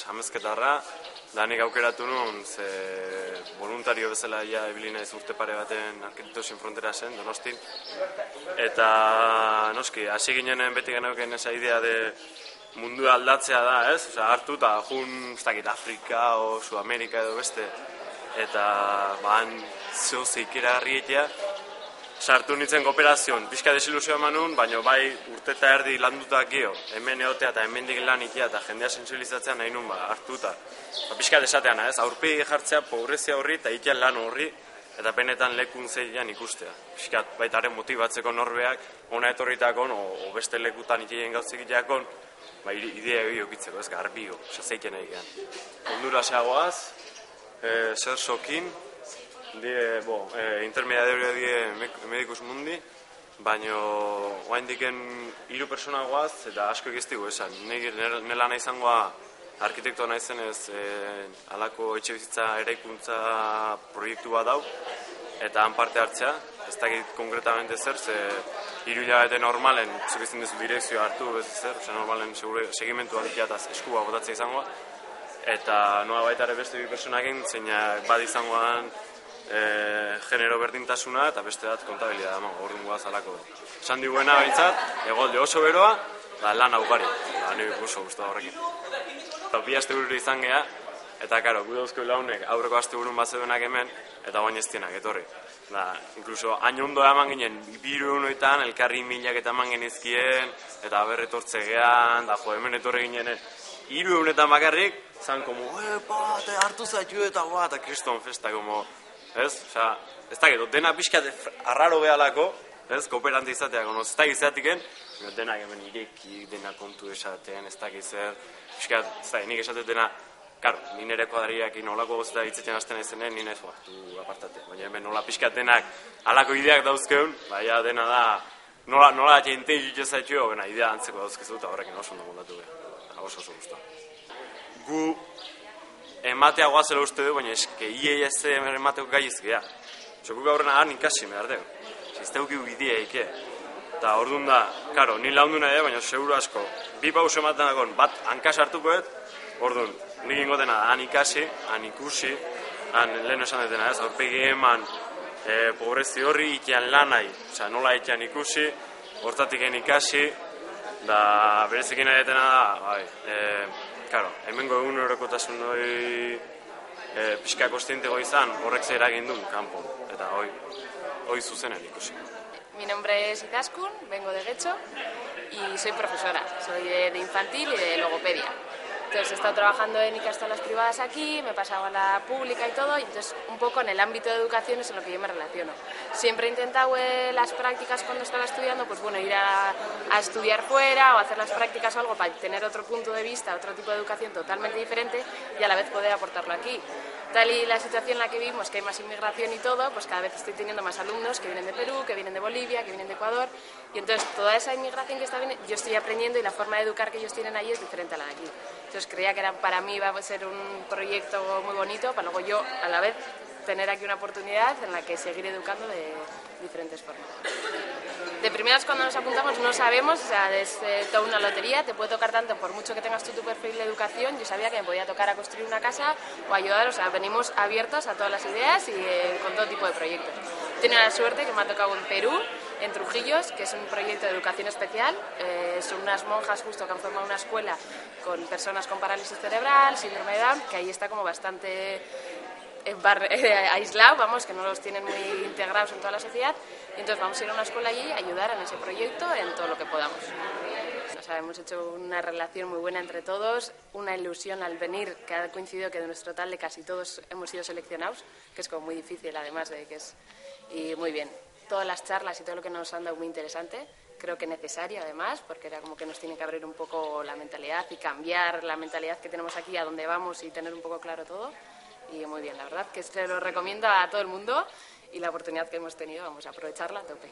Amezketarra, da nik aukeratu nuen, ze voluntario bezala ibili naiz urte pare baten Arkitektos Sin Fronterasen, Donostin. Eta noski, hasi ginenen beti geneuken esa idea de mundua aldatzea da, ez? Osa, hartu eta jun, ez dakit, Afrika o Sudamerika edo beste. Eta, han, zeo zeikera harrietea. Sartu nintzen kooperazioan, pixka desilusioa eman baina bai urte eta erdi landutak gio, hemen egotea eta hemendik lan itea eta jendea sensibilizatzea nahi nun hartuta. Pixka desatean, ez, aurpegi jartzea pobrezia horri eta itean lan horri eta benetan lekun zeian ikustea. Pixka baitaren motibatzeko norbeak, ona etorritakon, o beste lekutan itean gauzik iteakon, idea egin okitzeko, ez garbio, zeiten egin. Honduraseagoaz, zer sokin, intermediario die Medicus Mundi, baina oain diken 3 persona guaz eta asko egiztigu esan. Nela nahi zangoa arkitektoa nahi zenez alako etxe bizitza eraikuntza proiektu bat dau eta han parte hartzea, ez dakit konkretamente zer, ze 3 hilabete normalen zuk izan dezu direkzioa hartu, ez zer, normalen segimentu handikia eta eskua botatzea izangoa, eta noa baita ere beste 2 personakin, zeinak bad izangoan genero berdintasuna eta beste bat kontabilidad orduan guaz alako. Esan diguena baitzat, egolde oso beroa, lan augari. Nire oso guztua horrekin. 2 asteburu izan geha, eta karo, gu dauzko launek aurreko asteburun bat zeudenak hemen, eta bain ez dienak etorri. Inkluso, hain ondo eman ginen, 2 elkarri 1000 eta eman genizkien, eta berretortze gehan, da hemen etorri ginen, 300 bakarrik, zan como, hartu zaitu eta kriston festa, como, ez? Osa, ez dakit, dena pixkat arraro behalako, ez? Kooperante izateak, ez dakit izatiken, denak hemen ireki, dena kontu esaten, ez dakit zer, pixkat, ez dakit, nik esatet dena, karo, ni nire kuadriakin olako gozeta hitzetzen hasten ezenen, ni nahiz, du apartate, baina hemen nola pixkat denak alako ideak dauzkeun, baina dena da, nola jente jutu zaitxo, bena idea antzeko dauzkezu eta horrekin oso ondo montatu beha, oso guztua. Gu ematea guazela uste du, baina eske IES emateko gaiz geha. Guk aurrena han ikasi behar dugu. Zizteuki idea ike. Eta orduan da, karo, ni laundu nahi baina seguru asko. 2 pauso ematen dagoen, bat hankas hartukoet, orduan, nik ingotena han ikasi, han ikusi, han lehen esan detena ez, aurpegi eman pobrezi horri itean lanai, oza, nola itean ikusi, hortatik ikasi, da berezekin nahi detena da, Karo, hemengo egun horrekotasun hori pixka kostientego izan, horrek zer eragin duen kanpo, eta hoi zuzenen ikusi. Mi nombre es Izaskun, vengo de Getxo y soy profesora, soy de infantil y de logopedia. Entonces he estado trabajando en ikastolas privadas aquí, me he pasado a la pública y todo, y entonces un poco en el ámbito de educación es en lo que yo me relaciono. Siempre he intentado las prácticas cuando estaba estudiando, pues bueno, ir a estudiar fuera o hacer las prácticas o algo para tener otro punto de vista, otro tipo de educación totalmente diferente y a la vez poder aportarlo aquí. Tal y la situación en la que vivimos, que hay más inmigración y todo, pues cada vez estoy teniendo más alumnos que vienen de Perú, que vienen de Bolivia, que vienen de Ecuador, y entonces toda esa inmigración que está viniendo, yo estoy aprendiendo y la forma de educar que ellos tienen allí es diferente a la de aquí. Entonces creía que para mí iba a ser un proyecto muy bonito, para luego yo a la vez tener aquí una oportunidad en la que seguir educando de diferentes formas. De primeras cuando nos apuntamos no sabemos, o sea, es toda una lotería, te puede tocar tanto por mucho que tengas tú tu perfil de educación, yo sabía que me podía tocar a construir una casa o ayudar, o sea, venimos abiertos a todas las ideas y con todo tipo de proyectos. He tenido la suerte que me ha tocado en Perú, en Trujillos, que es un proyecto de educación especial, son unas monjas justo que han formado una escuela con personas con parálisis cerebral, síndrome de Down, que ahí está como bastante aislado, vamos, que no los tienen muy integrados en toda la sociedad, y entonces vamos a ir a una escuela allí a ayudar en ese proyecto en todo lo que podamos. O sea, hemos hecho una relación muy buena entre todos, una ilusión al venir, que ha coincidido que de nuestro total de casi todos hemos sido seleccionados, que es como muy difícil además de que es, y muy bien. Todas las charlas y todo lo que nos han dado muy interesante, creo que necesario además, porque era como que nos tiene que abrir un poco la mentalidad y cambiar la mentalidad que tenemos aquí a dónde vamos y tener un poco claro todo. Y muy bien, la verdad que se lo recomiendo a todo el mundo y la oportunidad que hemos tenido vamos a aprovecharla a tope.